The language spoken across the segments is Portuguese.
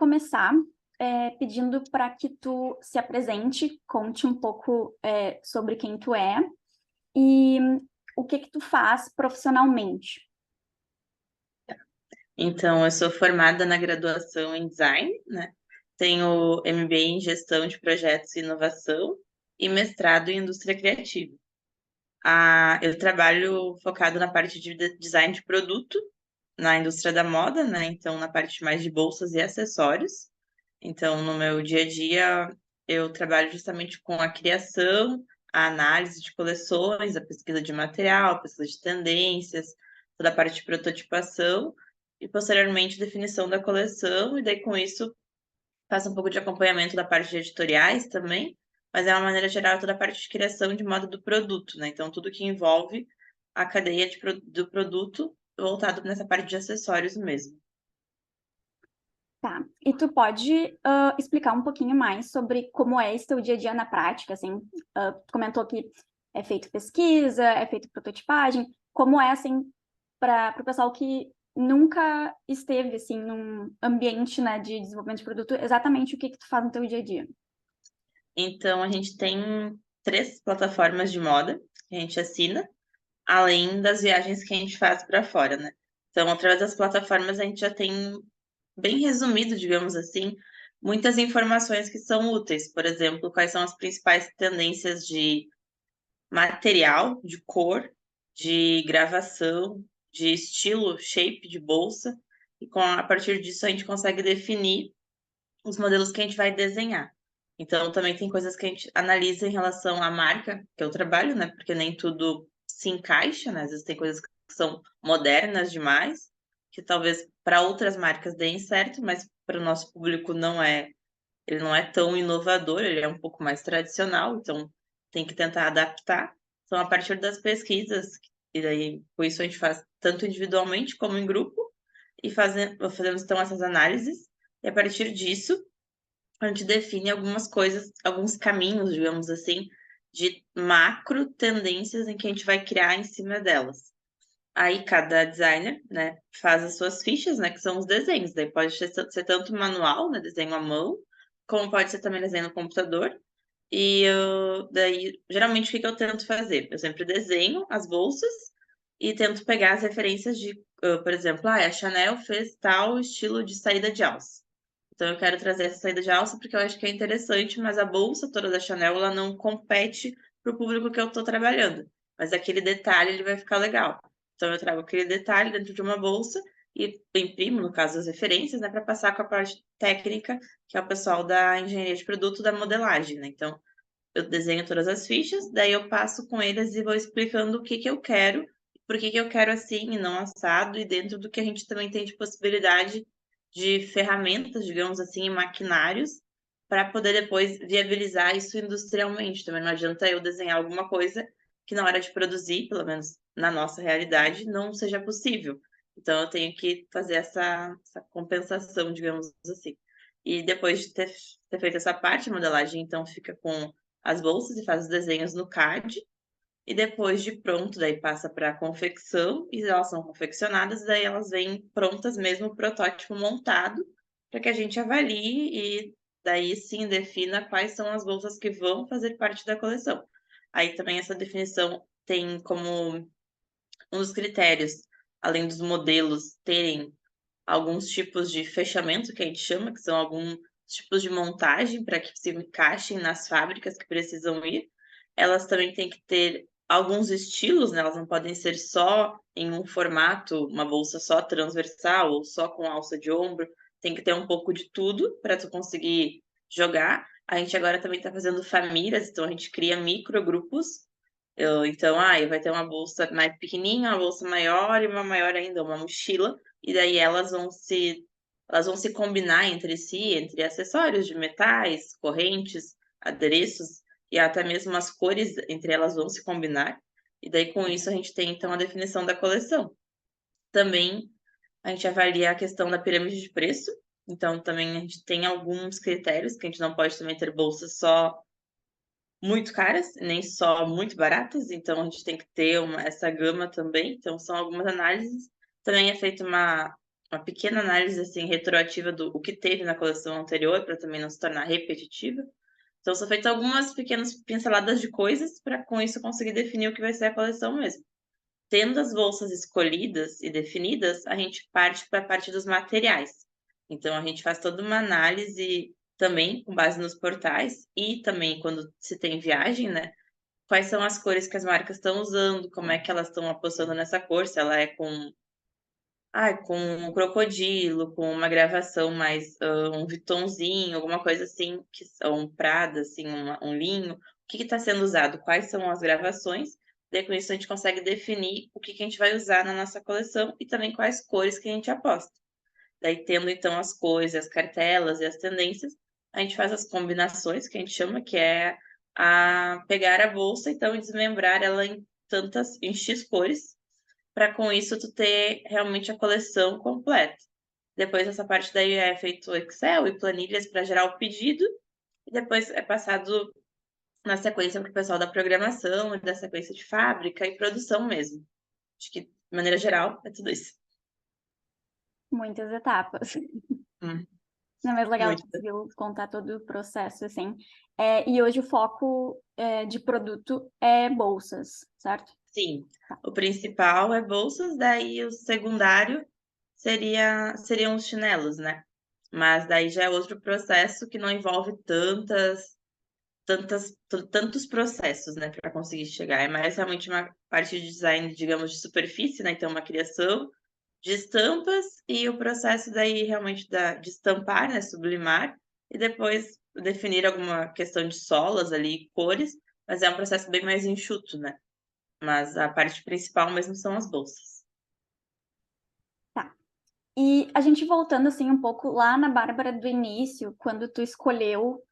começar pedindo para que tu se apresente, conte um pouco sobre quem tu é e o que tu faz profissionalmente. Então, eu sou formada na graduação em design, né? Tenho MBA em gestão de projetos e inovação e mestrado em indústria criativa. Eu trabalho focado na parte de design de produto, na indústria da moda, né? Então, na parte mais de bolsas e acessórios. Então, no meu dia a dia, eu trabalho justamente com a criação, a análise de coleções, a pesquisa de material, a pesquisa de tendências, toda a parte de prototipação e, posteriormente, definição da coleção. E daí, com isso, faço um pouco de acompanhamento da parte de editoriais também, mas é uma maneira geral toda a parte de criação de moda do produto, né? Então, tudo que envolve a cadeia do produto voltado nessa parte de acessórios mesmo. Tá. E tu pode explicar um pouquinho mais sobre como é esse teu dia a dia na prática, assim, tu comentou que é feito pesquisa, é feito prototipagem, como é, assim, para o pessoal que nunca esteve, assim, num ambiente, né, de desenvolvimento de produto, exatamente o que tu faz no teu dia a dia. Então, a gente tem 3 plataformas de moda que a gente assina, além das viagens que a gente faz para fora, né? Então, através das plataformas, a gente já tem, bem resumido, digamos assim, muitas informações que são úteis. Por exemplo, quais são as principais tendências de material, de cor, de gravação, de estilo, shape de bolsa. E a partir disso, a gente consegue definir os modelos que a gente vai desenhar. Então, também tem coisas que a gente analisa em relação à marca que eu trabalho, né? Porque nem tudo se encaixa, né? Às vezes tem coisas que são modernas demais, que talvez para outras marcas deem certo, mas para o nosso público não é, ele não é tão inovador, ele é um pouco mais tradicional, então tem que tentar adaptar. Então, a partir das pesquisas, e daí com isso a gente faz tanto individualmente como em grupo, e fazemos então essas análises, e a partir disso a gente define algumas coisas, alguns caminhos, digamos assim, de macro tendências em que a gente vai criar em cima delas. Aí cada designer, né, faz as suas fichas, né, que são os desenhos. Daí pode ser tanto manual, né, desenho à mão, como pode ser também desenho no computador. E daí, geralmente, o que que eu tento fazer? Eu sempre desenho as bolsas e tento pegar as referências de, por exemplo, a Chanel fez tal estilo de saída de alça. Então eu quero trazer essa saída de alça porque eu acho que é interessante, mas a bolsa toda da Chanel ela não compete para o público que eu estou trabalhando. Mas aquele detalhe ele vai ficar legal. Então eu trago aquele detalhe dentro de uma bolsa e imprimo, no caso, as referências, né, para passar com a parte técnica, que é o pessoal da engenharia de produto, da modelagem, né? Então eu desenho todas as fichas, daí eu passo com eles e vou explicando o que que eu quero, por que que eu quero assim e não assado, e dentro do que a gente também tem de possibilidade de ferramentas, digamos assim, e maquinários, para poder depois viabilizar isso industrialmente. Também não adianta eu desenhar alguma coisa que na hora de produzir, pelo menos na nossa realidade, não seja possível. Então eu tenho que fazer essa compensação, digamos assim. E depois de ter feito essa parte, a modelagem então fica com as bolsas e faz os desenhos no CAD. E depois de pronto, daí passa para a confecção e elas são confeccionadas, daí elas vêm prontas mesmo, o protótipo montado, para que a gente avalie e daí sim defina quais são as bolsas que vão fazer parte da coleção. Aí também essa definição tem como um dos critérios, além dos modelos terem alguns tipos de fechamento, que a gente chama, que são alguns tipos de montagem para que se encaixem nas fábricas que precisam ir. Elas também têm que ter alguns estilos, né? Elas não podem ser só em um formato, uma bolsa só transversal ou só com alça de ombro. Tem que ter um pouco de tudo para tu conseguir jogar. A gente agora também está fazendo famílias, então a gente cria microgrupos. Então, vai ter uma bolsa mais pequenininha, uma bolsa maior e uma maior ainda, uma mochila e daí elas vão se combinar entre si, entre acessórios de metais, correntes, adereços e até mesmo as cores entre elas vão se combinar. E daí com isso a gente tem então a definição da coleção. Também a gente avalia a questão da pirâmide de preço. Então também a gente tem alguns critérios que a gente não pode também ter bolsas só muito caras, nem só muito baratas, então a gente tem que ter essa gama também. Então, são algumas análises. Também é feita uma pequena análise assim retroativa do o que teve na coleção anterior, para também não se tornar repetitiva. Então são feitas algumas pequenas pinceladas de coisas para com isso conseguir definir o que vai ser a coleção mesmo. Tendo as bolsas escolhidas e definidas, a gente parte para a parte dos materiais. Então a gente faz toda uma análise também com base nos portais e também quando se tem viagem, né? Quais são as cores que as marcas estão usando, como é que elas estão apostando nessa cor, se ela é com um crocodilo, com uma gravação mais, um Vuittonzinho, alguma coisa assim, ou um Prada, assim, um linho. O que está sendo usado? Quais são as gravações? Daí com isso a gente consegue definir o que a gente vai usar na nossa coleção e também quais cores que a gente aposta. Daí tendo então as cores, as cartelas e as tendências, a gente faz as combinações, que a gente chama, que é a pegar a bolsa, então, e desmembrar ela em X cores, para com isso tu ter realmente a coleção completa. Depois essa parte daí é feito Excel e planilhas para gerar o pedido, e depois é passado na sequência para o pessoal da programação, e da sequência de fábrica e produção mesmo. Acho que, de maneira geral, é tudo isso. Muitas etapas. Hum, Não, mas legal, muito. conseguiu contar todo o processo, assim. E hoje o foco de produto é bolsas, certo? Sim, Tá. o principal é bolsas, daí o secundário seriam os chinelos, né. Mas daí já é outro processo que não envolve tantos processos, né, para conseguir chegar. É mais realmente uma parte de design, digamos, de superfície, né, então uma criação de estampas e o processo daí realmente de estampar, né, sublimar, e depois definir alguma questão de solas ali, cores, mas é um processo bem mais enxuto, né. Mas a parte principal mesmo são as bolsas. Tá. E a gente voltando, assim, um pouco lá na Bárbara do início, quando tu escolheu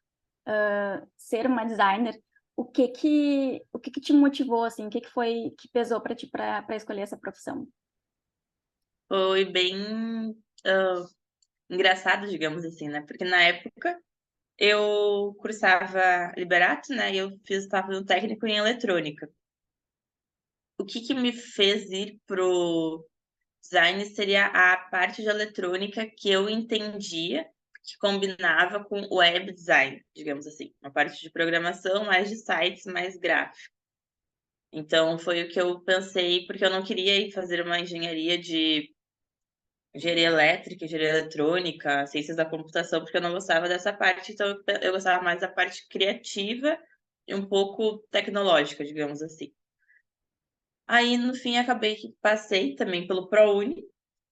ser uma designer, o que que te motivou, assim? O que que foi que pesou para ti para escolher essa profissão? Foi bem, hã, engraçado, digamos assim, né, porque na época eu cursava Liberato, né, e eu estava fazendo técnico em eletrônica. O que me fez ir pro design seria a parte de eletrônica que eu entendia, que combinava com web design, digamos assim, uma parte de programação, mais de sites, mais gráfico. Então foi o que eu pensei, porque eu não queria ir fazer uma engenharia de engenharia elétrica, engenharia eletrônica, ciências da computação, porque eu não gostava dessa parte, então eu gostava mais da parte criativa e um pouco tecnológica, digamos assim. Aí, no fim, acabei que passei também pelo ProUni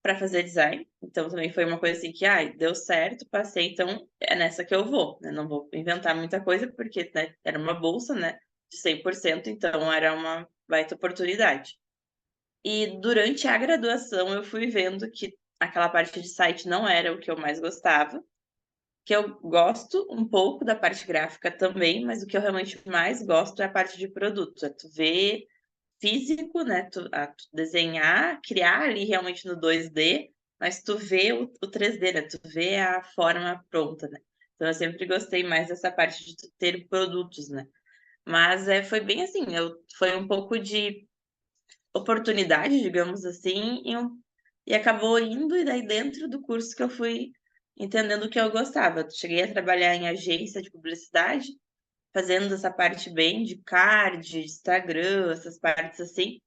para fazer design, então também foi uma coisa assim que, ai, deu certo, passei, então é nessa que eu vou, né, não vou inventar muita coisa, porque, né, era uma bolsa, né, de 100%, então era uma baita oportunidade. E durante a graduação eu fui vendo que aquela parte de site não era o que eu mais gostava, que eu gosto um pouco da parte gráfica também, mas o que eu realmente mais gosto é a parte de produto, é tu ver físico, né, tu desenhar, criar ali realmente no 2D, mas tu vê o 3D, né, tu vê a forma pronta, né. Então eu sempre gostei mais dessa parte de tu ter produtos, né. Mas, foi bem assim, foi um pouco de oportunidade, digamos assim, e acabou indo, e daí dentro do curso que eu fui entendendo o que eu gostava. Cheguei a trabalhar em agência de publicidade, fazendo essa parte bem de card, de Instagram, essas partes assim,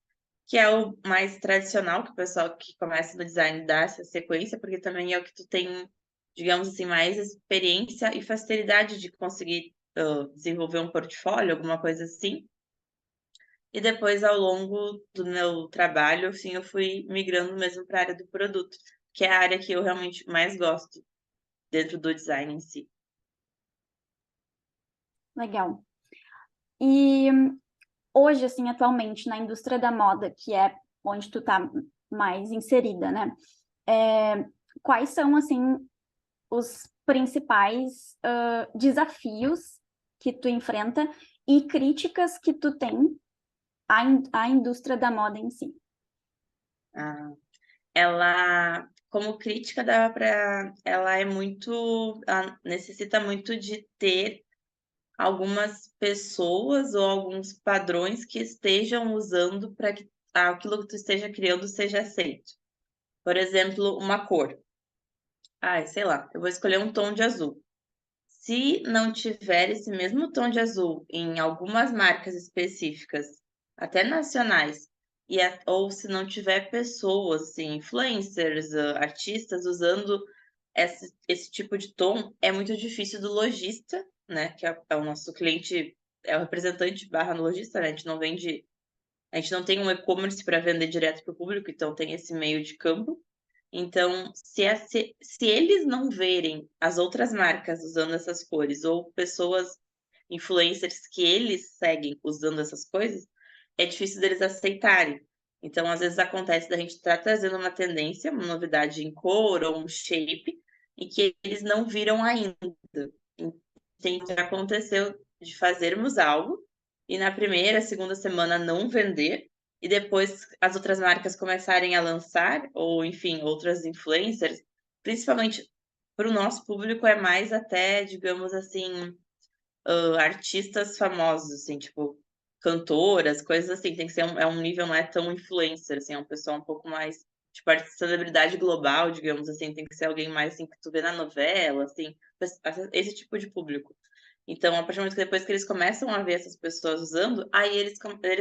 que é o mais tradicional, que o pessoal que começa no design dá essa sequência, porque também é o que tu tem, digamos assim, mais experiência e facilidade de conseguir, desenvolver um portfólio, alguma coisa assim. E depois, ao longo do meu trabalho, assim, eu fui migrando mesmo para a área do produto, que é a área que eu realmente mais gosto dentro do design em si. Legal. E hoje, assim, atualmente, na indústria da moda, que é onde tu tá mais inserida, né? Quais são, assim, os principais desafios que tu enfrenta e críticas que tu tem à indústria da moda em si? Ah, ela, como crítica, dá para ela é muito ela necessita muito de ter algumas pessoas ou alguns padrões que estejam usando para que aquilo que tu esteja criando seja aceito. Por exemplo, uma cor. Ai, sei lá, eu vou escolher um tom de azul. Se não tiver esse mesmo tom de azul em algumas marcas específicas, até nacionais, ou se não tiver pessoas, assim, influencers, artistas usando esse tipo de tom, é muito difícil do lojista, né, que é o nosso cliente, é o representante barra lojista, né, a gente não tem um e-commerce para vender direto para o público, então tem esse meio de campo. Então, se eles não verem as outras marcas usando essas cores, ou pessoas, influencers que eles seguem usando essas coisas, é difícil deles aceitarem. Então, às vezes acontece da gente estar trazendo uma tendência, uma novidade em cor ou um shape, e que eles não viram ainda. Então, já aconteceu de fazermos algo e na primeira, segunda semana não vender, e depois as outras marcas começarem a lançar, ou enfim, outras influencers, principalmente para o nosso público, é mais até, digamos assim, artistas famosos, assim, tipo, cantoras, coisas assim, tem que ser é um nível, não é tão influencer, assim, é um pessoal um pouco mais, tipo, celebridade global, digamos assim, tem que ser alguém mais, assim, que tu vê na novela, assim, esse tipo de público. Então, a partir do momento que depois que eles começam a ver essas pessoas usando, aí eles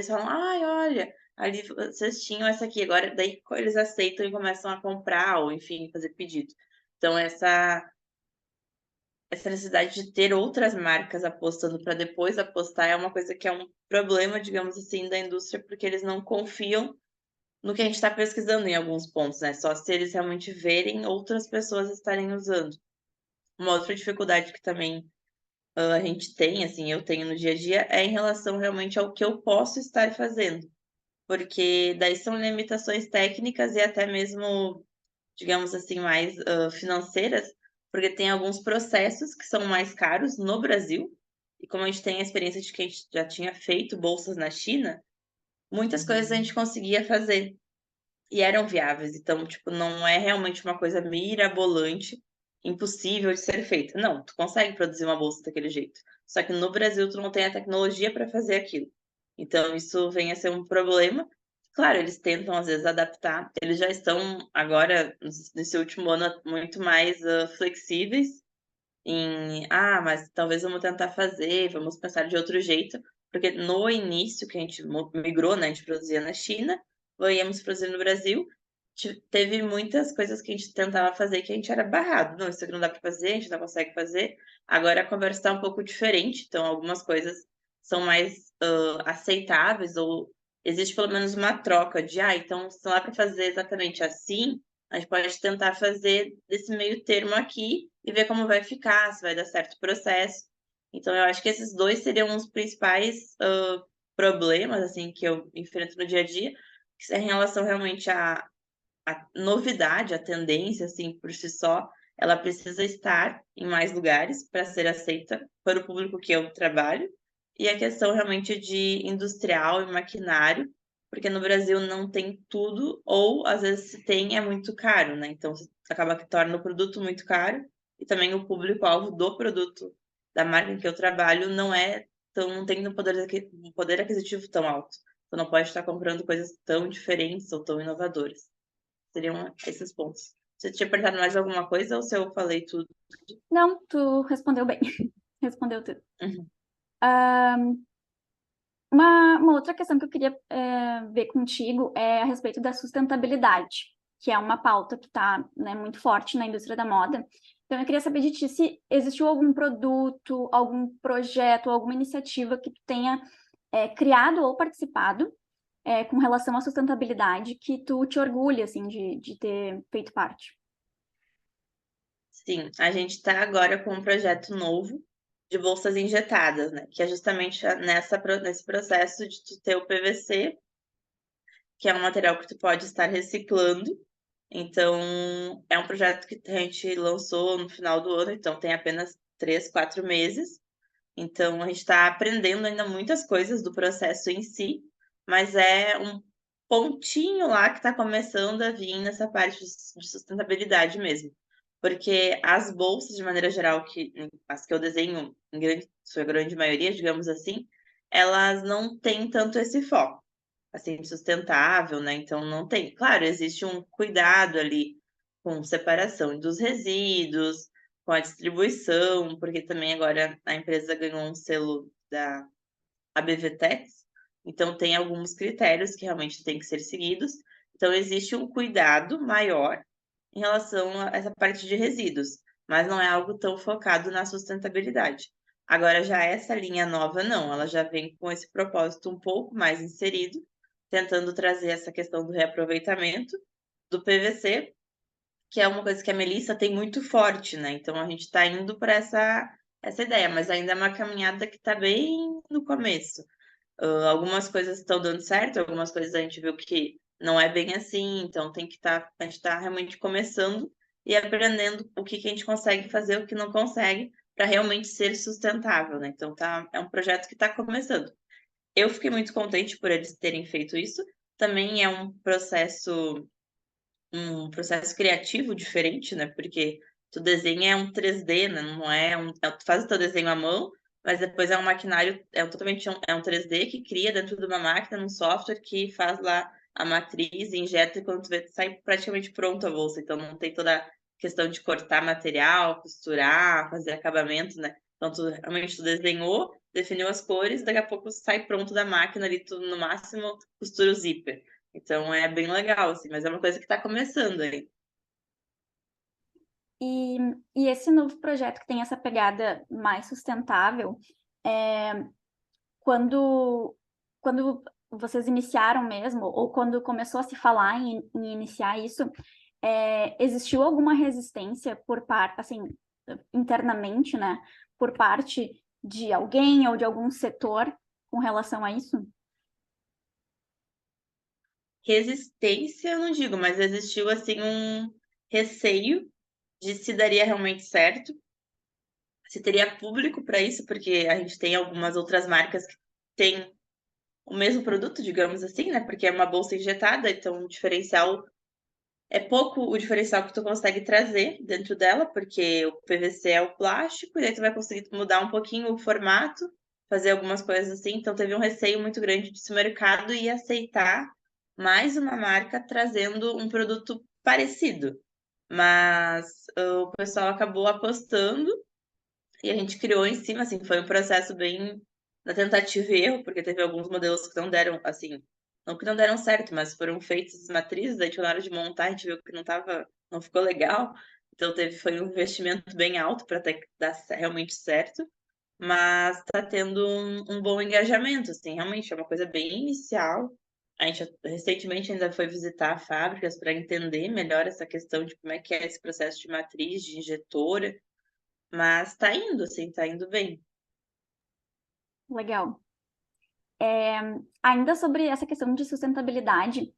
falam, ai, olha, ali vocês tinham essa aqui, agora daí eles aceitam e começam a comprar, ou enfim, fazer pedido. Então, essa necessidade de ter outras marcas apostando para depois apostar é uma coisa que é um problema, digamos assim, da indústria, porque eles não confiam no que a gente está pesquisando em alguns pontos, né? Só se eles realmente verem outras pessoas estarem usando. Uma outra dificuldade que também a gente tem, assim, eu tenho no dia a dia, é em relação realmente ao que eu posso estar fazendo. Porque daí são limitações técnicas e até mesmo, digamos assim, mais financeiras, porque tem alguns processos que são mais caros no Brasil, e como a gente tem a experiência de que a gente já tinha feito bolsas na China, muitas coisas a gente conseguia fazer e eram viáveis. Então, tipo, não é realmente uma coisa mirabolante, impossível de ser feita. Não, tu consegue produzir uma bolsa daquele jeito. Só que no Brasil tu não tem a tecnologia para fazer aquilo. Então, isso vem a ser um problema. Claro, eles tentam às vezes adaptar. Eles já estão agora, nesse último ano, muito mais flexíveis mas talvez vamos tentar fazer, vamos pensar de outro jeito, porque no início que a gente migrou, né, a gente produzia na China, íamos produzir no Brasil, teve muitas coisas que a gente tentava fazer que a gente era barrado. Não, isso aqui não dá para fazer, a gente não consegue fazer. Agora a conversa está um pouco diferente, então algumas coisas são mais aceitáveis, ou existe pelo menos uma troca de, então se não dá para fazer exatamente assim, a gente pode tentar fazer desse meio termo aqui e ver como vai ficar, se vai dar certo o processo. Então, eu acho que esses dois seriam os principais problemas, assim, que eu enfrento no dia a dia, que é em relação realmente à novidade, à tendência, assim, por si só, ela precisa estar em mais lugares para ser aceita para o público que eu trabalho, e a questão realmente de industrial e maquinário, porque no Brasil não tem tudo, ou às vezes se tem é muito caro, né? Então acaba que torna o produto muito caro, e também o público-alvo do produto da marca em que eu trabalho não tem um poder aquisitivo tão alto. Então não pode estar comprando coisas tão diferentes ou tão inovadoras. Seriam esses pontos. Você tinha perguntado mais alguma coisa ou se eu falei tudo? Não, tu respondeu bem. Respondeu tudo. Uhum. Uma outra questão que eu queria ver contigo é a respeito da sustentabilidade, que é uma pauta que está, né, muito forte na indústria da moda. Então, eu queria saber de ti se existiu algum produto, algum projeto, alguma iniciativa que tu tenha criado ou participado com relação à sustentabilidade que tu te orgulha, assim, de ter feito parte. Sim, a gente está agora com um projeto novo de bolsas injetadas, né? Que é justamente nesse processo de tu ter o PVC, que é um material que tu pode estar reciclando. Então, é um projeto que a gente lançou no final do ano, então tem apenas 3, 4 meses. Então, a gente está aprendendo ainda muitas coisas do processo em si, mas é um pontinho lá que está começando a vir nessa parte de sustentabilidade mesmo. Porque as bolsas, de maneira geral, as que eu desenho, sua grande maioria, digamos assim, elas não têm tanto esse foco. assim, sustentável, né? Então não tem. Claro, existe um cuidado ali com separação dos resíduos, com a distribuição, porque também agora a empresa ganhou um selo da ABVTEX, então tem alguns critérios que realmente têm que ser seguidos. Então existe um cuidado maior em relação a essa parte de resíduos, mas não é algo tão focado na sustentabilidade. Agora, já essa linha nova, não, ela já vem com esse propósito um pouco mais inserido, tentando trazer essa questão do reaproveitamento do PVC, que é uma coisa que a Melissa tem muito forte, né? Então a gente está indo para essa ideia, mas ainda é uma caminhada que está bem no começo. Algumas coisas estão dando certo, algumas coisas a gente viu que não é bem assim, então tem que estar, a gente está realmente começando e aprendendo o que que a gente consegue fazer, o que não consegue, para realmente ser sustentável, né? Então é um projeto que está começando. Eu fiquei muito contente por eles terem feito isso. Também é um processo criativo diferente, né? Porque tu desenha é um 3D, né? Não é tu faz o teu desenho à mão, mas depois é um maquinário, é um 3D que cria dentro de uma máquina, num software que faz lá a matriz, injeta e quando tu vê, sai praticamente pronta a bolsa. Então não tem toda a questão de cortar material, costurar, fazer acabamento, né? Então realmente tu desenhou, definiu as cores, daqui a pouco sai pronto da máquina ali, tu no máximo costura o zíper. Então é bem legal, assim, mas é uma coisa que está começando aí. E, e esse novo projeto que tem essa pegada mais sustentável, é, quando vocês iniciaram mesmo, ou quando começou a se falar em iniciar isso, existiu alguma resistência por parte, assim, internamente, né, por parte de alguém ou de algum setor com relação a isso? Resistência, eu não digo, mas existiu, assim, um receio de se daria realmente certo, se teria público para isso, porque a gente tem algumas outras marcas que têm o mesmo produto, digamos assim, né? Porque é uma bolsa injetada, então o diferencial é pouco o diferencial que tu consegue trazer dentro dela, porque o PVC é o plástico, e aí tu vai conseguir mudar um pouquinho o formato, fazer algumas coisas assim. Então teve um receio muito grande desse mercado e aceitar mais uma marca trazendo um produto parecido. Mas o pessoal acabou apostando e a gente criou em cima, assim, foi um processo bem da tentativa e erro, porque teve alguns modelos que não deram, assim, não que não deram certo, mas foram feitos as matrizes, aí tipo, na hora de montar a gente viu que não ficou legal. Então foi um investimento bem alto para até dar realmente certo, mas está tendo um bom engajamento, assim, realmente é uma coisa bem inicial. A gente recentemente ainda foi visitar fábricas para entender melhor essa questão de como é que é esse processo de matriz, de injetora. Mas tá indo, assim, tá indo bem. Legal. Ainda sobre essa questão de sustentabilidade,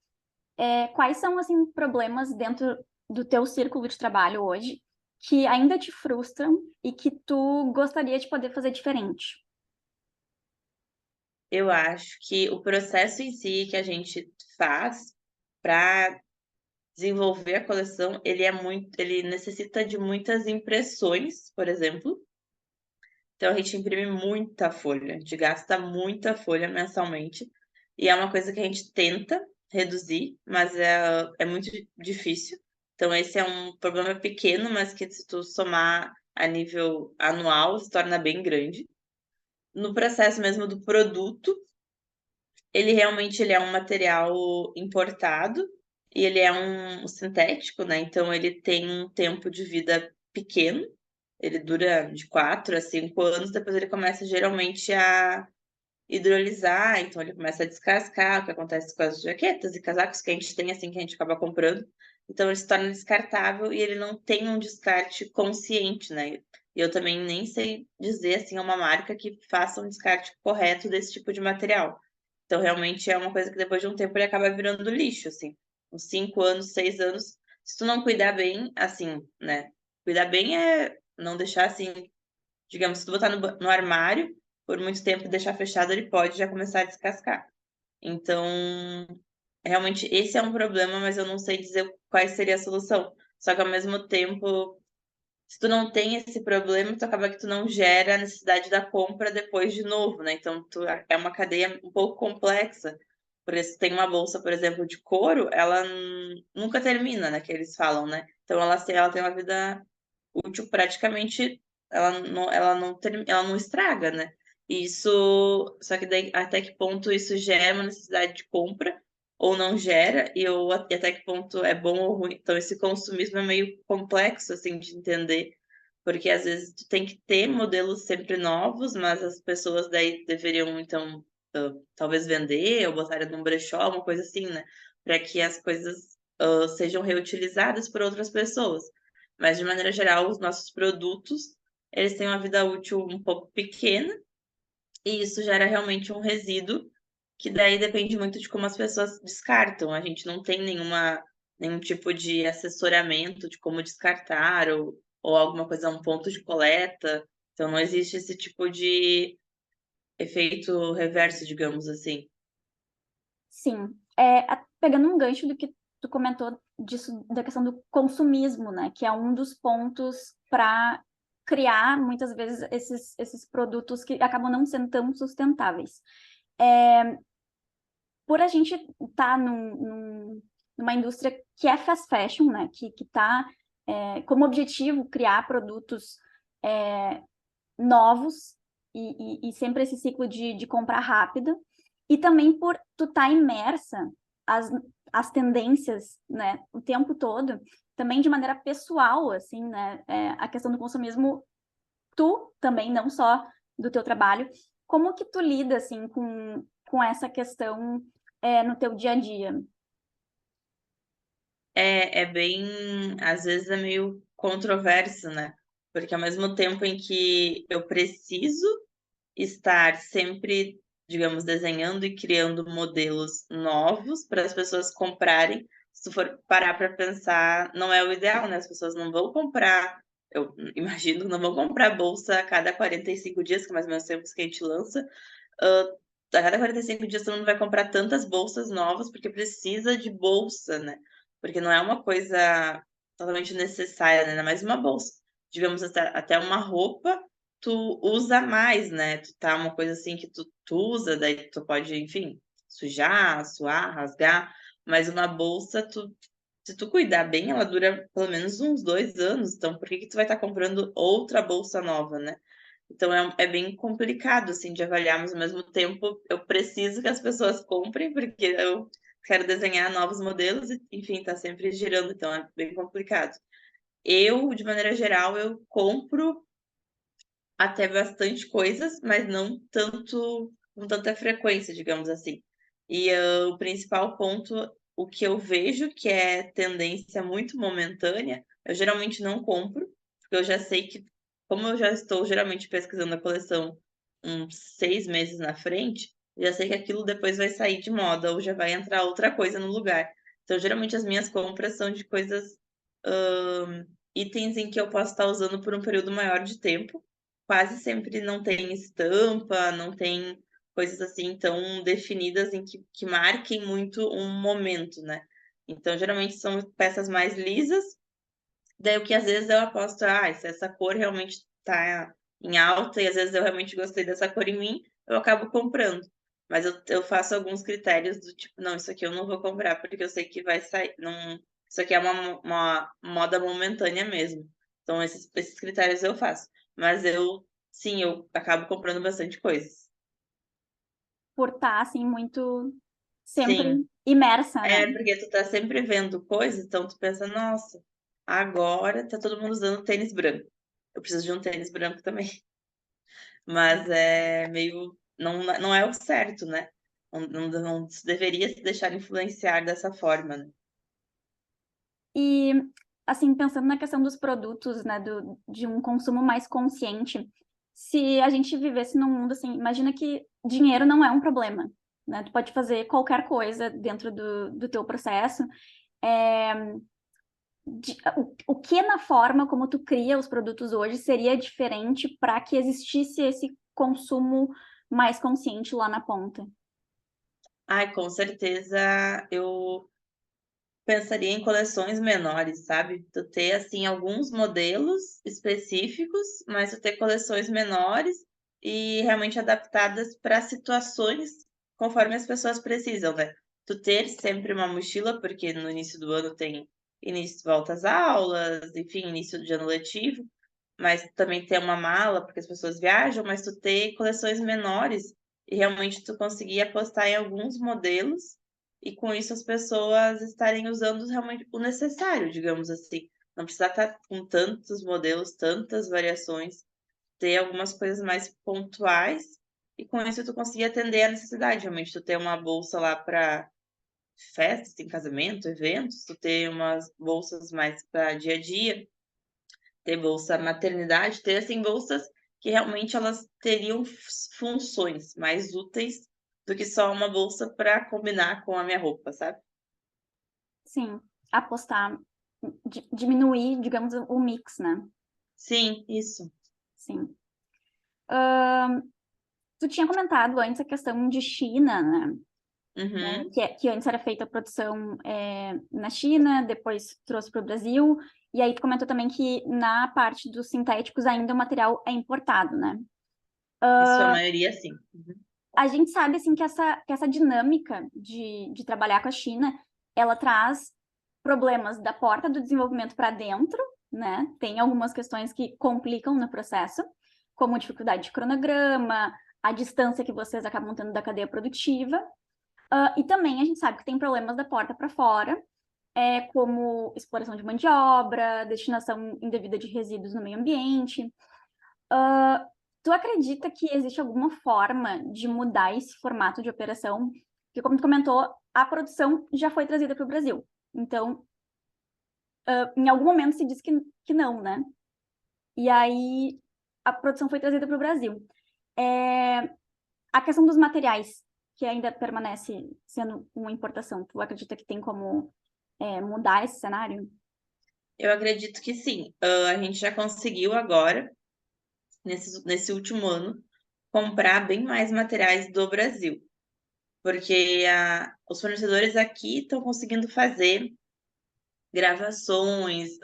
quais são, assim, problemas dentro do teu círculo de trabalho hoje que ainda te frustram e que tu gostaria de poder fazer diferente? Eu acho que o processo em si que a gente faz para desenvolver a coleção, ele necessita de muitas impressões, por exemplo. Então a gente imprime muita folha, a gente gasta muita folha mensalmente. E é uma coisa que a gente tenta reduzir, mas é muito difícil. Então esse é um problema pequeno, mas que se tu somar a nível anual, se torna bem grande. No processo mesmo do produto, ele é um material importado e ele é um sintético, né? Então ele tem um tempo de vida pequeno. Ele dura de 4 a 5 anos, depois ele começa geralmente a hidrolisar, então ele começa a descascar, o que acontece com as jaquetas e casacos que a gente tem, assim, que a gente acaba comprando. Então ele se torna descartável e ele não tem um descarte consciente, né? E eu também nem sei dizer, assim, uma marca que faça um descarte correto desse tipo de material. Então realmente é uma coisa que depois de um tempo ele acaba virando lixo, assim. Uns 5 anos, 6 anos, se tu não cuidar bem, assim, né? Cuidar bem é não deixar, assim, digamos, se tu botar no armário por muito tempo e deixar fechado, ele pode já começar a descascar. Então, realmente, esse é um problema, mas eu não sei dizer qual seria a solução. Só que, ao mesmo tempo, se tu não tem esse problema, tu acaba que tu não gera a necessidade da compra depois de novo, né? Então, é uma cadeia um pouco complexa, Por isso tem uma bolsa, por exemplo, de couro, ela nunca termina, né, que eles falam, né. Então ela tem uma vida útil praticamente ela não estraga, né. E isso só que daí até que ponto isso gera uma necessidade de compra ou não gera, e até que ponto é bom ou ruim. Então esse consumismo é meio complexo, assim, de entender, porque às vezes tu tem que ter modelos sempre novos, mas as pessoas daí deveriam então, talvez vender ou botar num brechó, uma coisa assim, né, para que as coisas, sejam reutilizadas por outras pessoas. Mas de maneira geral, os nossos produtos, eles têm uma vida útil um pouco pequena, e isso gera realmente um resíduo, que daí depende muito de como as pessoas descartam. A gente não tem nenhum tipo de assessoramento de como descartar ou alguma coisa, um ponto de coleta, então não existe esse tipo de efeito reverso, digamos assim. Sim. Pegando um gancho do que tu comentou disso, da questão do consumismo, né? Que é um dos pontos para criar, muitas vezes, esses produtos que acabam não sendo tão sustentáveis. Por a gente estar numa indústria que é fast fashion, né? Que está como objetivo criar produtos novos e sempre esse ciclo de compra rápida, e também por tu estar imersa as tendências, né, o tempo todo, também de maneira pessoal, assim, né, a questão do consumismo, tu também, não só do teu trabalho, como que tu lida, assim, com essa questão no teu dia a dia? É bem, às vezes é meio controverso, né, porque ao mesmo tempo em que eu preciso estar sempre, digamos, desenhando e criando modelos novos para as pessoas comprarem. Se tu for parar para pensar, não é o ideal, né, as pessoas não vão comprar, eu imagino, não vão comprar bolsa a cada 45 dias, que é mais ou menos o tempo que a gente lança. Hã, a cada 45 dias todo mundo vai comprar tantas bolsas novas, porque precisa de bolsa, né, porque não é uma coisa totalmente necessária, né, ainda mais uma bolsa. Digamos, até uma roupa, tu usa mais, né, tu tá uma coisa assim que tu usa, daí tu pode, enfim, sujar, suar, rasgar, mas uma bolsa se tu cuidar bem, ela dura pelo menos uns 2 anos, então por que que tu vai estar comprando outra bolsa nova, né. Então é bem complicado, assim, de avaliar, mas ao mesmo tempo eu preciso que as pessoas comprem, porque eu quero desenhar novos modelos e, enfim, tá sempre girando, então é bem complicado. Eu, de maneira geral, eu compro até bastante coisas, mas não tanto com tanta frequência, digamos assim. E, o principal ponto, o que eu vejo que é tendência muito momentânea, eu geralmente não compro, porque eu já sei que, como eu já estou geralmente pesquisando a coleção uns 6 meses na frente, eu já sei que aquilo depois vai sair de moda ou já vai entrar outra coisa no lugar. Então, geralmente as minhas compras são de coisas, itens em que eu posso estar usando por um período maior de tempo. Quase sempre não tem estampa, não tem coisas assim tão definidas em que marquem muito um momento, né. Então geralmente são peças mais lisas, daí o que às vezes eu aposto: "Ah, se essa cor realmente tá em alta", e às vezes eu realmente gostei dessa cor em mim, eu acabo comprando. Mas eu faço alguns critérios do tipo: "Não, isso aqui eu não vou comprar, porque eu sei que vai sair não, isso aqui é uma moda momentânea mesmo". Então esses critérios eu faço. Mas sim, eu acabo comprando bastante coisas. Por estar, assim, muito Sim. sempre imersa, né? É, porque tu tá sempre vendo coisas, então tu pensa: "Nossa, agora tá todo mundo usando tênis branco. Eu preciso de um tênis branco também". Mas é meio não é o certo, né. Não se deveria se deixar influenciar dessa forma, né. E, assim, pensando na questão dos produtos, né, de um consumo mais consciente, se a gente vivesse num mundo assim, imagina que dinheiro não é um problema, né? Tu pode fazer qualquer coisa dentro do teu processo. É, o que na forma como tu cria os produtos hoje seria diferente para que existisse esse consumo mais consciente lá na ponta? Ai, com certeza eu pensaria em coleções menores, sabe. Tu ter, assim, alguns modelos específicos, mas tu ter coleções menores e realmente adaptadas para situações conforme as pessoas precisam, né? Tu ter sempre uma mochila, porque no início do ano tem início, volta às aulas, enfim, início de ano letivo, mas também ter uma mala, porque as pessoas viajam, mas tu ter coleções menores e realmente tu conseguir apostar em alguns modelos e com isso as pessoas estarem usando realmente o necessário, digamos assim. Não precisar estar com tantos modelos, tantas variações, ter algumas coisas mais pontuais e com isso tu conseguir atender a necessidade. Realmente, tu ter uma bolsa lá para festas, tem casamento, eventos, tu ter umas bolsas mais para dia a dia, ter bolsa maternidade, ter assim bolsas que realmente elas teriam funções mais úteis do que só uma bolsa para combinar com a minha roupa, sabe? Sim, apostar, diminuir, digamos, o mix, né? Sim, isso. Sim. Tu tinha comentado antes a questão de China, né? Uhum. Que antes era feita a produção na China, depois trouxe para o Brasil, e aí tu comentou também que na parte dos sintéticos ainda o material é importado, né? Isso a maioria sim. Uhum. A gente sabe, assim, que essa dinâmica de trabalhar com a China, ela traz problemas da porta do desenvolvimento para dentro, né? Tem algumas questões que complicam no processo, como dificuldade de cronograma, a distância que vocês acabam tendo da cadeia produtiva. E também a gente sabe que tem problemas da porta para fora, como exploração de mão de obra, destinação indevida de resíduos no meio ambiente. Tu acredita que existe alguma forma de mudar esse formato de operação? Porque, como tu comentou, a produção já foi trazida para o Brasil. Então, em algum momento se diz que não, né? E aí, a produção foi trazida para o Brasil. A questão dos materiais, que ainda permanece sendo uma importação, tu acredita que tem como mudar esse cenário? Eu acredito que sim. A gente já conseguiu agora, nesse último ano, comprar bem mais materiais do Brasil. Porque os fornecedores aqui estão conseguindo fazer gravações,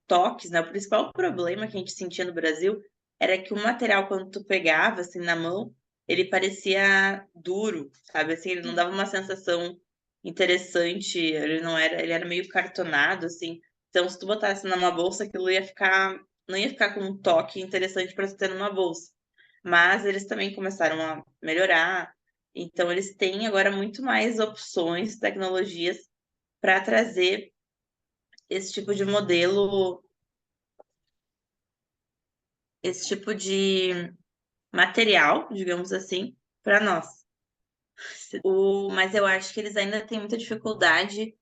toques, né? O principal problema que a gente sentia no Brasil era que o material, quando tu pegava assim na mão, ele parecia duro, sabe? Assim, ele não dava uma sensação interessante, ele era meio cartonado, assim. Então, se tu botasse numa bolsa, aquilo não ia ficar com um toque interessante para tu ter numa bolsa. Mas eles também começaram a melhorar, então eles têm agora muito mais opções, tecnologias para trazer esse tipo de modelo, esse tipo de material, digamos assim, para nós. Mas eu acho que eles ainda têm muita dificuldade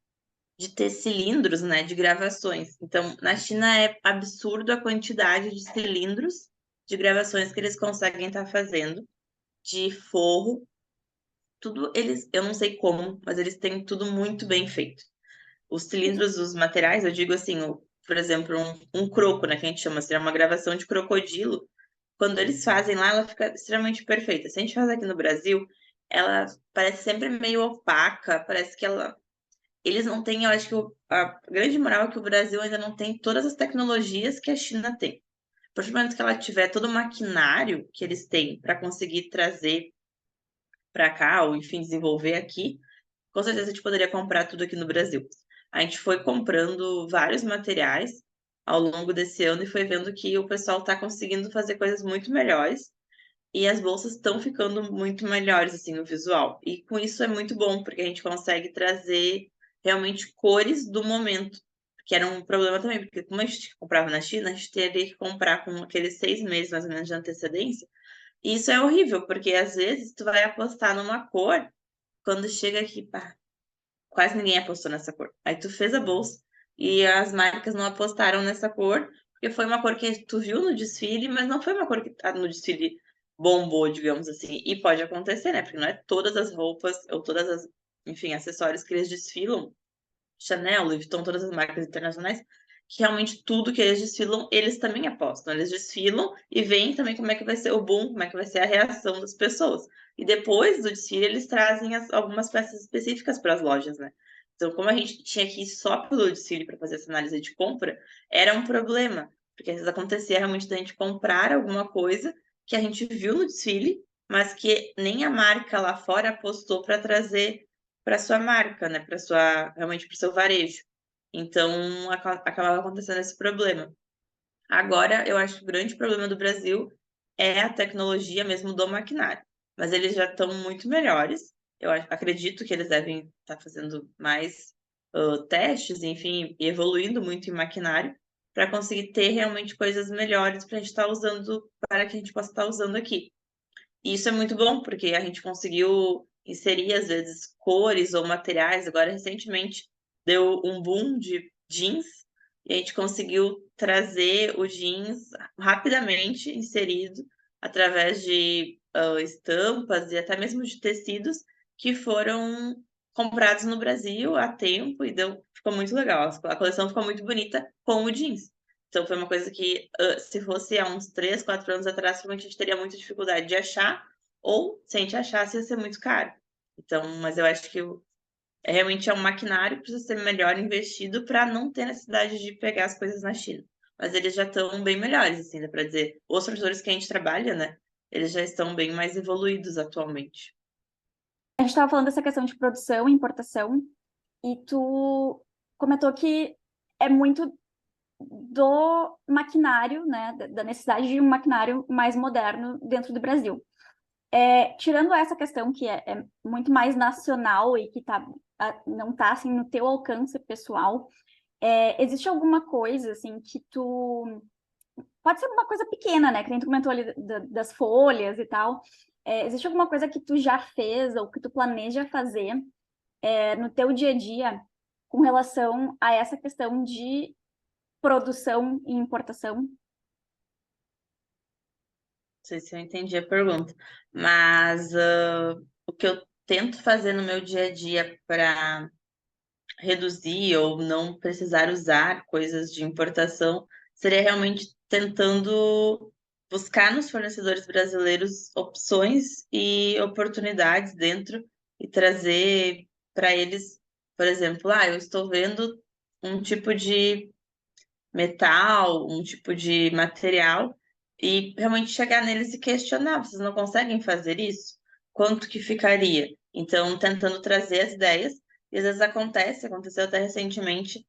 de ter cilindros, né, de gravações. Então, na China é absurdo a quantidade de cilindros de gravações que eles conseguem estar fazendo, de forro, tudo eles, eu não sei como, mas eles têm tudo muito bem feito. Os cilindros, os materiais, eu digo assim, por exemplo, um croco, né, que a gente chama assim, é uma gravação de crocodilo. Quando eles fazem lá, ela fica extremamente perfeita. Se a gente faz aqui no Brasil, ela parece sempre meio opaca, parece que ela. Eles não têm, eu acho que a grande moral é que o Brasil ainda não tem todas as tecnologias que a China tem. A partir do momento que ela tiver todo o maquinário que eles têm para conseguir trazer para cá, ou enfim, desenvolver aqui, com certeza a gente poderia comprar tudo aqui no Brasil. A gente foi comprando vários materiais ao longo desse ano e foi vendo que o pessoal está conseguindo fazer coisas muito melhores e as bolsas estão ficando muito melhores assim no visual. E com isso é muito bom, porque a gente consegue trazer realmente cores do momento, que era um problema também, porque como a gente comprava na China, a gente teria que comprar com aqueles 6 meses mais ou menos de antecedência. E isso é horrível, porque às vezes tu vai apostar numa cor, quando chega aqui, pá, quase ninguém apostou nessa cor. Aí tu fez a bolsa e as marcas não apostaram nessa cor, porque foi uma cor que tu viu no desfile, mas não foi uma cor que tá no desfile bombou, digamos assim. E pode acontecer, né? Porque não é todas as roupas ou todas as, enfim, acessórios que eles desfilam, Chanel, Louis Vuitton, todas as marcas internacionais, que realmente tudo que eles desfilam, eles também apostam. Eles desfilam e veem também como é que vai ser o boom, como é que vai ser a reação das pessoas. E depois do desfile, eles trazem algumas peças específicas para as lojas, né? Então, como a gente tinha que ir só pelo desfile para fazer essa análise de compra, era um problema, porque às vezes acontecia realmente da gente comprar alguma coisa que a gente viu no desfile mas que nem a marca lá fora apostou para trazer para sua marca, né? Para sua realmente para o seu varejo. Então acabava acontecendo esse problema. Agora, eu acho que o grande problema do Brasil é a tecnologia mesmo do maquinário. Mas eles já estão muito melhores. Eu acredito que eles devem estar fazendo mais testes, enfim, e evoluindo muito em maquinário para conseguir ter realmente coisas melhores para a gente estar usando, para que a gente possa estar usando aqui. E isso é muito bom, porque a gente conseguiu inserir, às vezes, cores ou materiais. Agora, recentemente, deu um boom de jeans, e a gente conseguiu trazer o jeans rapidamente inserido através de estampas e até mesmo de tecidos que foram comprados no Brasil há tempo e ficou muito legal. A coleção ficou muito bonita com o jeans. Então foi uma coisa que, se fosse há uns 3, 4 anos atrás, provavelmente a gente teria muita dificuldade de achar, ou se a gente achasse, ia ser muito caro. Então, mas eu acho que realmente é um maquinário que precisa ser melhor investido para não ter necessidade de pegar as coisas na China. Mas eles já estão bem melhores, assim, dá para dizer. Os fornecedores que a gente trabalha, né? Eles já estão bem mais evoluídos atualmente. A gente estava falando dessa questão de produção e importação, e tu comentou que é muito do maquinário, né, da necessidade de um maquinário mais moderno dentro do Brasil. Tirando essa questão que é muito mais nacional e que não está assim, no teu alcance pessoal, existe alguma coisa assim que tu... Pode ser uma coisa pequena, né? Que nem tu comentou ali das folhas e tal. Existe alguma coisa que tu já fez ou que tu planeja fazer no teu dia a dia com relação a essa questão de produção e importação? Sei se eu entendi a pergunta, mas o que eu tento fazer no meu dia a dia para reduzir ou não precisar usar coisas de importação seria realmente tentando buscar nos fornecedores brasileiros opções e oportunidades dentro e trazer para eles, por exemplo, eu estou vendo um tipo de metal, um tipo de material, e realmente chegar neles e questionar, vocês não conseguem fazer isso? Quanto que ficaria? Então, tentando trazer as ideias, e às vezes aconteceu até recentemente,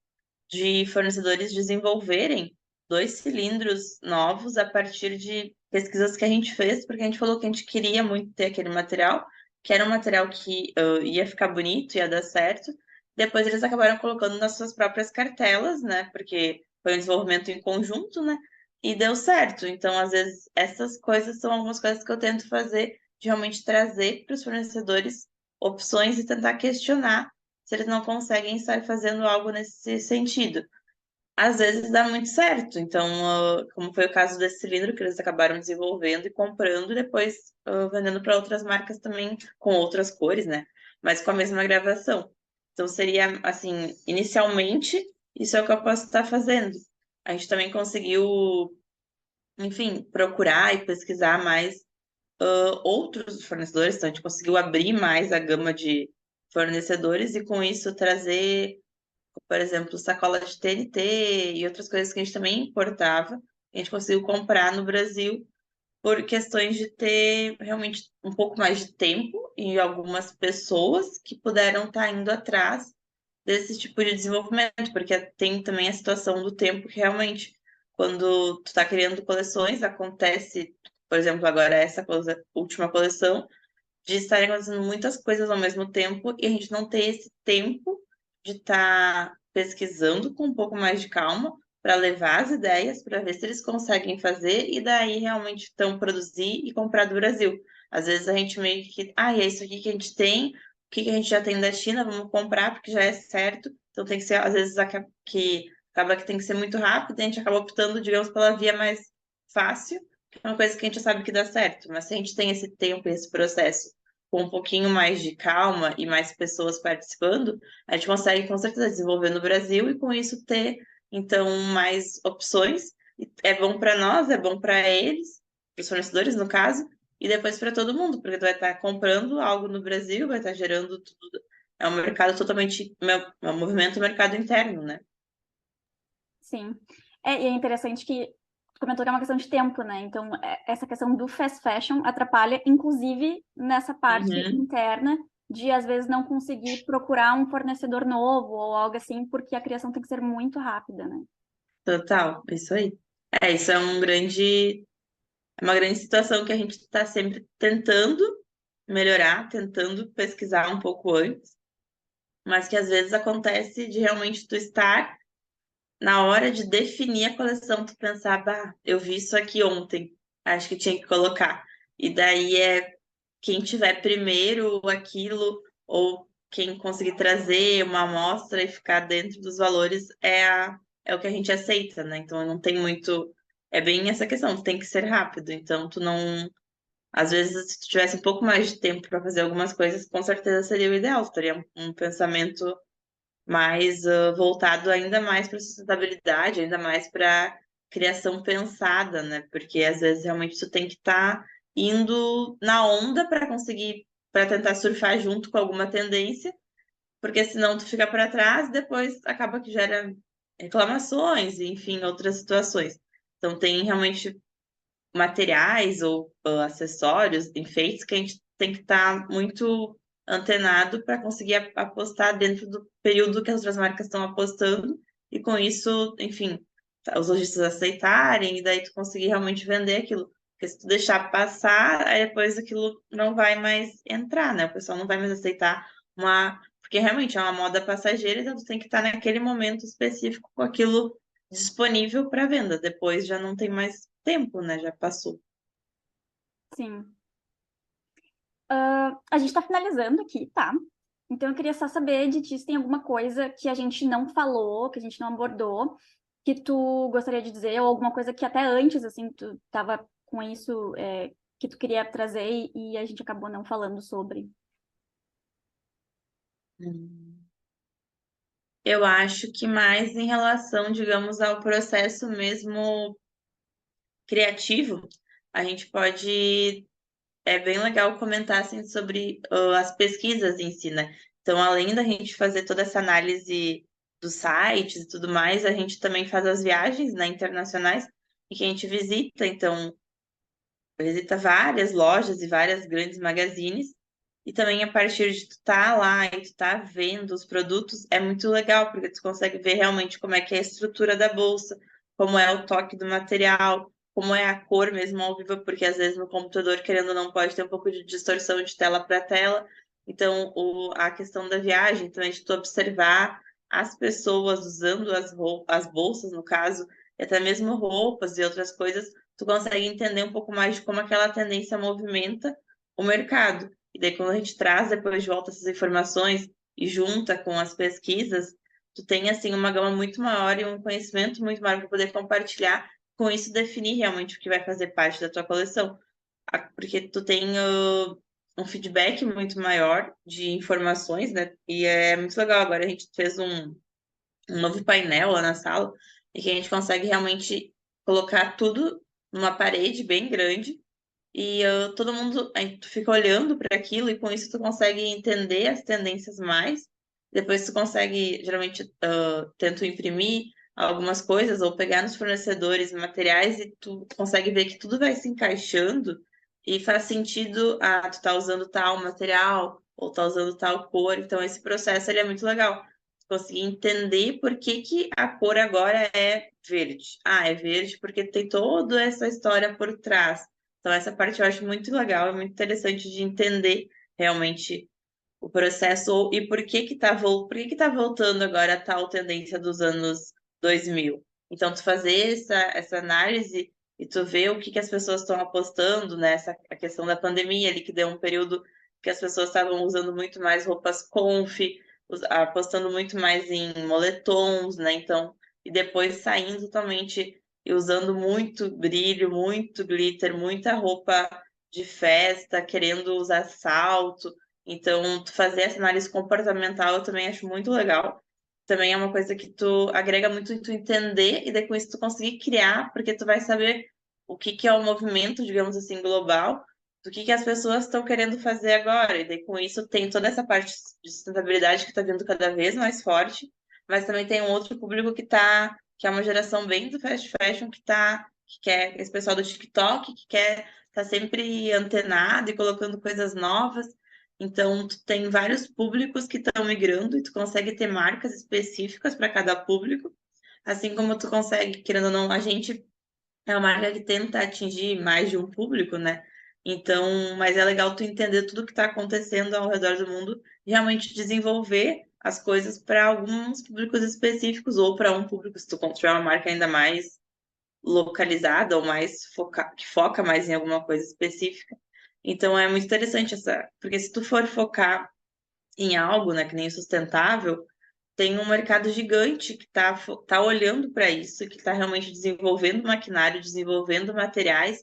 de fornecedores desenvolverem 2 cilindros novos a partir de pesquisas que a gente fez, porque a gente falou que a gente queria muito ter aquele material, que era um material que ia ficar bonito, ia dar certo. Depois eles acabaram colocando nas suas próprias cartelas, né? Porque foi um desenvolvimento em conjunto, né? E deu certo. Então, às vezes, essas coisas são algumas coisas que eu tento fazer, de realmente trazer para os fornecedores opções e tentar questionar se eles não conseguem estar fazendo algo nesse sentido. Às vezes dá muito certo. Então, como foi o caso desse cilindro que eles acabaram desenvolvendo e comprando e depois vendendo para outras marcas também com outras cores, né? Mas com a mesma gravação. Então, seria assim, inicialmente, isso é o que eu posso estar fazendo. A gente também conseguiu, enfim, procurar e pesquisar mais outros fornecedores, então a gente conseguiu abrir mais a gama de fornecedores e com isso trazer, por exemplo, sacola de TNT e outras coisas que a gente também importava, a gente conseguiu comprar no Brasil por questões de ter realmente um pouco mais de tempo e algumas pessoas que puderam estar indo atrás desse tipo de desenvolvimento, porque tem também a situação do tempo que realmente, quando tu está criando coleções, acontece, por exemplo, agora última coleção, de estarem acontecendo muitas coisas ao mesmo tempo e a gente não ter esse tempo de estar pesquisando com um pouco mais de calma para levar as ideias, para ver se eles conseguem fazer e daí realmente então produzir e comprar do Brasil. Às vezes a gente meio que, é isso aqui que a gente tem, o que que a gente já tem da China, vamos comprar porque já é certo. Então tem que ser, às vezes, que acaba que tem que ser muito rápido, e a gente acaba optando, digamos, pela via mais fácil, que é uma coisa que a gente sabe que dá certo. Mas se a gente tem esse tempo, esse processo com um pouquinho mais de calma e mais pessoas participando, a gente consegue com certeza desenvolver no Brasil e com isso ter então mais opções. É bom para nós, é bom para eles, para os fornecedores no caso, e depois para todo mundo, porque tu vai estar comprando algo no Brasil, vai estar gerando tudo. É um mercado totalmente, é um movimento mercado interno, né? Sim. E é interessante que tu comentou que é uma questão de tempo, né? Então, essa questão do fast fashion atrapalha, inclusive, nessa parte Uhum, interna de, às vezes, não conseguir procurar um fornecedor novo ou algo assim, porque a criação tem que ser muito rápida, né? total, isso aí. Isso é uma grande situação que a gente está sempre tentando melhorar, tentando pesquisar um pouco antes, mas que às vezes acontece de realmente tu estar na hora de definir a coleção, tu pensar, bah, eu vi isso aqui ontem, acho que tinha que colocar. E daí quem tiver primeiro aquilo, ou quem conseguir trazer uma amostra e ficar dentro dos valores, é o que a gente aceita, né? Então não tem muito. É bem essa questão, tu tem que ser rápido. Então tu não. Às vezes, se tu tivesse um pouco mais de tempo para fazer algumas coisas, com certeza seria o ideal. Tu teria um pensamento mais voltado ainda mais para sustentabilidade, ainda mais para criação pensada, né? Porque às vezes realmente tu tem que estar indo na onda para conseguir, para tentar surfar junto com alguma tendência, porque senão tu fica para trás e depois acaba que gera reclamações, e, enfim, outras situações. Então tem realmente materiais ou acessórios, enfeites que a gente tem que estar muito antenado para conseguir apostar dentro do período que as outras marcas estão apostando e com isso, enfim, os lojistas aceitarem e daí tu conseguir realmente vender aquilo. Porque se tu deixar passar, aí depois aquilo não vai mais entrar, né? O pessoal não vai mais aceitar uma. Porque realmente é uma moda passageira, então tu tem que estar naquele momento específico com aquilo disponível para venda. Depois já não tem mais tempo, né? Já passou. Sim. A gente está finalizando aqui, tá? Então eu queria só saber de ti se tem alguma coisa que a gente não falou, que a gente não abordou, que tu gostaria de dizer, ou alguma coisa que até antes, assim, tu tava com isso, que tu queria trazer e a gente acabou não falando sobre. Hum. Eu acho que mais em relação, digamos, ao processo mesmo criativo, a gente pode. É bem legal comentar assim, sobre as pesquisas em si, né? Então, além da gente fazer toda essa análise dos sites e tudo mais, a gente também faz as viagens, né, internacionais e que a gente visita. Então, visita várias lojas e várias grandes magazines. E também a partir de tu estar lá e tu tá vendo os produtos, é muito legal, porque tu consegue ver realmente como é que é a estrutura da bolsa, como é o toque do material, como é a cor mesmo ao vivo, porque às vezes no computador, querendo ou não, pode ter um pouco de distorção de tela para tela. Então, a questão da viagem, também de tu observar as pessoas usando as bolsas, no caso, e até mesmo roupas e outras coisas, tu consegue entender um pouco mais de como aquela tendência movimenta o mercado. E daí, quando a gente traz depois de volta essas informações e junta com as pesquisas, tu tem, assim, uma gama muito maior e um conhecimento muito maior para poder compartilhar, com isso definir realmente o que vai fazer parte da tua coleção. Porque tu tem um feedback muito maior de informações, né? E é muito legal. Agora a gente fez um novo painel lá na sala e que a gente consegue realmente colocar tudo numa parede bem grande e todo mundo aí tu fica olhando para aquilo e com isso tu consegue entender as tendências mais. Depois tu consegue, geralmente, tento imprimir algumas coisas ou pegar nos fornecedores materiais e tu consegue ver que tudo vai se encaixando e faz sentido tu tá usando tal material ou tá usando tal cor. Então esse processo ele é muito legal. Conseguir entender por que que a cor agora é verde. Ah, é verde porque tem toda essa história por trás. Então, essa parte eu acho muito legal, é muito interessante de entender realmente o processo e por que que tá voltando agora a tal tendência dos anos 2000. Então, tu fazer essa análise e tu ver o que que as pessoas estão apostando nessa a questão da pandemia ali, que deu um período que as pessoas estavam usando muito mais roupas conf, apostando muito mais em moletons, né? Então, e depois saindo totalmente e usando muito brilho, muito glitter, muita roupa de festa, querendo usar salto. Então, tu fazer essa análise comportamental eu também acho muito legal. Também é uma coisa que tu agrega muito em tu entender e daí com isso tu conseguir criar, porque tu vai saber o que que é o movimento, digamos assim, global, do que as pessoas estão querendo fazer agora. E daí com isso tem toda essa parte de sustentabilidade que está vindo cada vez mais forte, mas também tem um outro público que é uma geração bem do fast fashion que está que quer, esse pessoal do TikTok, que quer estar sempre antenado e colocando coisas novas. Então, tu tem vários públicos que estão migrando e tu consegue ter marcas específicas para cada público, assim como tu consegue, querendo ou não, a gente é uma marca que tenta atingir mais de um público, né? Então, mas é legal tu entender tudo que está acontecendo ao redor do mundo e realmente desenvolver as coisas para alguns públicos específicos ou para um público, se tu tiver uma marca ainda mais localizada ou mais que foca mais em alguma coisa específica. Então, é muito interessante essa, porque se tu for focar em algo, né, que nem sustentável, tem um mercado gigante que tá olhando para isso, que está realmente desenvolvendo maquinário, desenvolvendo materiais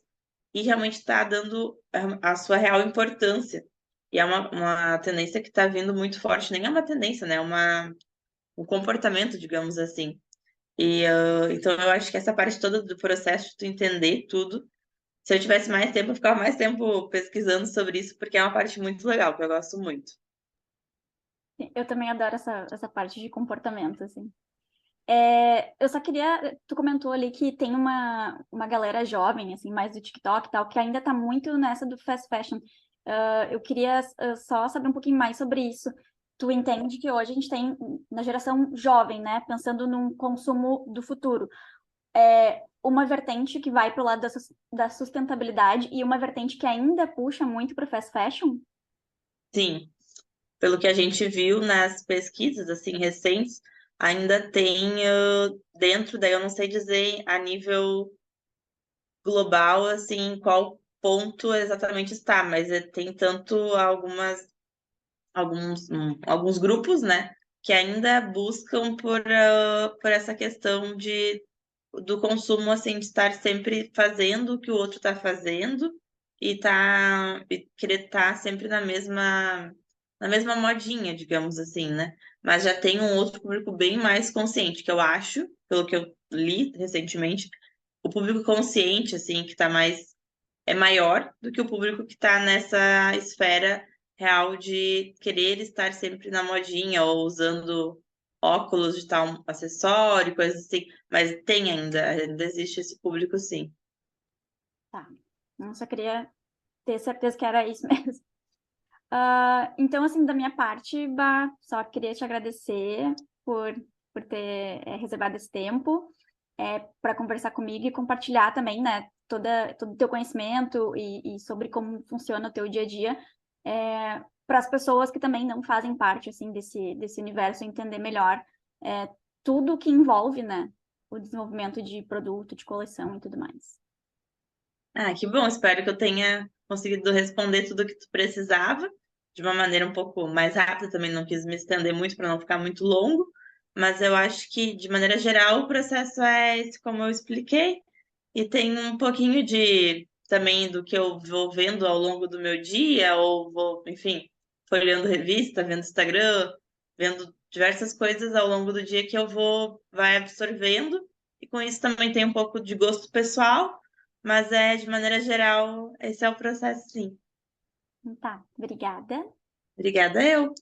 e realmente está dando a sua real importância. E é uma tendência que está vindo muito forte, nem é uma tendência, né? É um comportamento, digamos assim. E então eu acho que essa parte toda do processo de tu entender tudo, se eu tivesse mais tempo, eu ficava mais tempo pesquisando sobre isso, porque é uma parte muito legal, que eu gosto muito. Eu também adoro essa parte de comportamento, assim. Eu só queria. Tu comentou ali que tem uma galera jovem, assim, mais do TikTok e tal, que ainda tá muito nessa do fast fashion. Eu queria só saber um pouquinho mais sobre isso. Tu entende que hoje a gente tem, na geração jovem, né, pensando num consumo do futuro, uma vertente que vai pro lado da sustentabilidade e uma vertente que ainda puxa muito pro fast fashion? Sim, pelo que a gente viu nas pesquisas assim recentes, ainda tem dentro, daí eu não sei dizer a nível global assim qual ponto exatamente está, mas tem tanto alguns grupos, né, que ainda buscam por essa questão do consumo, assim, de estar sempre fazendo o que o outro está fazendo e querer estar sempre na mesma modinha, digamos assim, né? Mas já tem um outro público bem mais consciente, que eu acho, pelo que eu li recentemente, o público consciente, assim, que está mais é maior do que o público que está nessa esfera real de querer estar sempre na modinha ou usando óculos de tal acessório, coisas assim. Mas ainda existe esse público, sim. Tá. Eu só queria ter certeza que era isso mesmo. Então, assim, da minha parte, Bah, só queria te agradecer por ter reservado esse tempo para conversar comigo e compartilhar também, né, todo o teu conhecimento e sobre como funciona o teu dia a dia para as pessoas que também não fazem parte, assim, desse universo, entender melhor tudo que envolve, né, o desenvolvimento de produto, de coleção e tudo mais. Ah, que bom. Espero que eu tenha conseguido responder tudo o que tu precisava de uma maneira um pouco mais rápida. Também não quis me estender muito para não ficar muito longo, mas eu acho que, de maneira geral, o processo é esse, como eu expliquei. E tem um pouquinho de também do que eu vou vendo ao longo do meu dia, ou vou, enfim, folheando revista, vendo Instagram, vendo diversas coisas ao longo do dia que vai absorvendo, e com isso também tem um pouco de gosto pessoal, mas de maneira geral, esse é o processo, sim. Tá, obrigada. Obrigada eu.